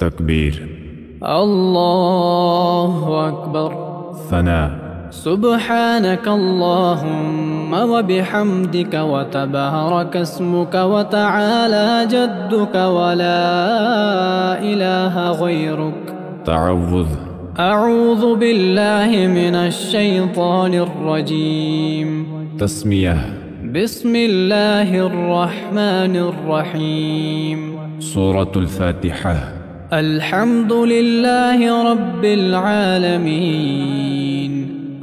تكبير. الله أكبر. ثناء. سبحانك اللهم وبحمدك وتبارك اسمك وتعالى جدك ولا إله غيرك. تعوذ. أعوذ بالله من الشيطان الرجيم. تسمية. بسم الله الرحمن الرحيم. سورة الفاتحة. الحمد لله رب العالمين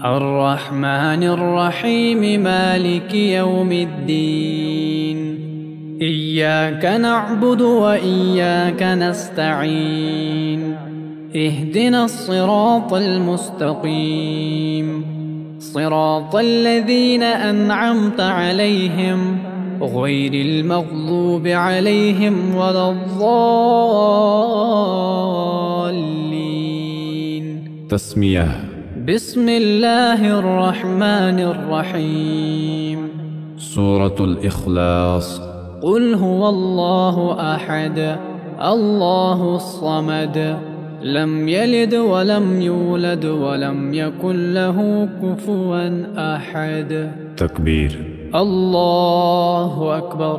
الرحمن الرحيم مالك يوم الدين. إياك نعبد وإياك نستعين. اهدنا الصراط المستقيم صراط الذين أنعمت عليهم غير المغضوب عليهم ولا الضالين. تسمية. بسم الله الرحمن الرحيم. سورة الإخلاص. قل هو الله أحد الله الصمد لم يلد ولم يولد ولم يكن له كفوا أحد. تكبير. الله أكبر.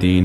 3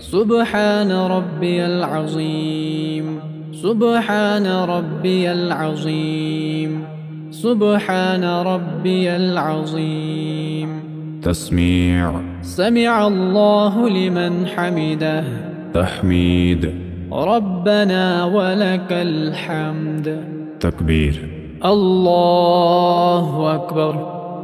سبحان ربي العظيم سبحان ربي العظيم سبحان ربي العظيم. تسميع. سمع الله لمن حمده. تحميد. ربنا ولك الحمد. تكبير. الله أكبر.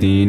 3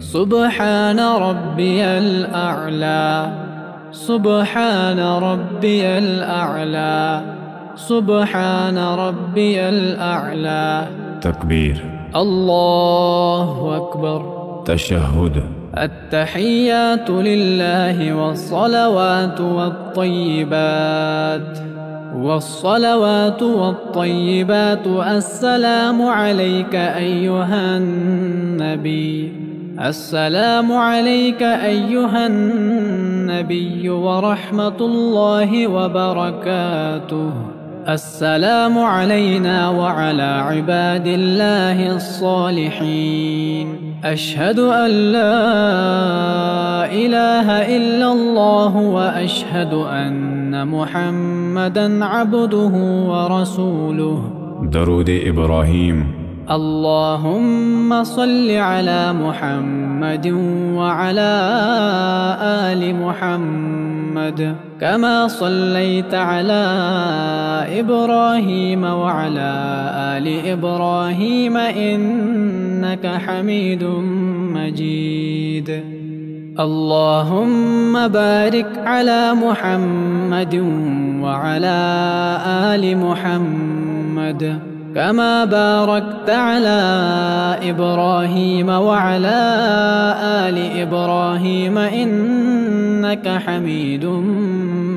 سبحان ربي الأعلى سبحان ربي الأعلى سبحان ربي الأعلى. تكبير. الله أكبر. تشهد. التحيات لله والصلوات والطيبات والصلوات والطيبات. السلام عليك أيها النبي السلام عليك أيها النبي ورحمة الله وبركاته. السلام علينا وعلى عباد الله الصالحين. أشهد أن لا إله إلا الله وأشهد أن محمدًا عبده ورسوله. درود إبراهيم. اللهم صل على محمد وعلى آل محمد كما صليت على إبراهيم وعلى آل إبراهيم إنك حميد مجيد. اللهم بارك على محمد وعلى آل محمد كما باركت على إبراهيم وعلى آل إبراهيم إنك حميد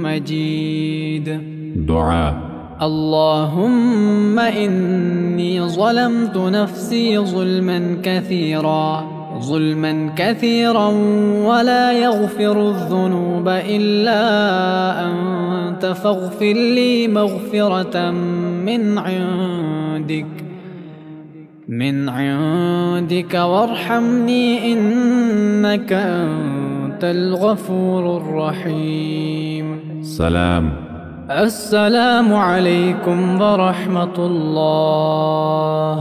مجيد. دعاء. اللهم إني ظلمت نفسي ظلما كثيرا ولا يغفر الذنوب إلا أنت فاغفر لي مغفرة من عندك وارحمني إنك أنت الغفور الرحيم. سلام. السلام عليكم ورحمة الله.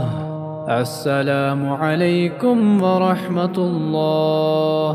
السلام عليكم ورحمة الله.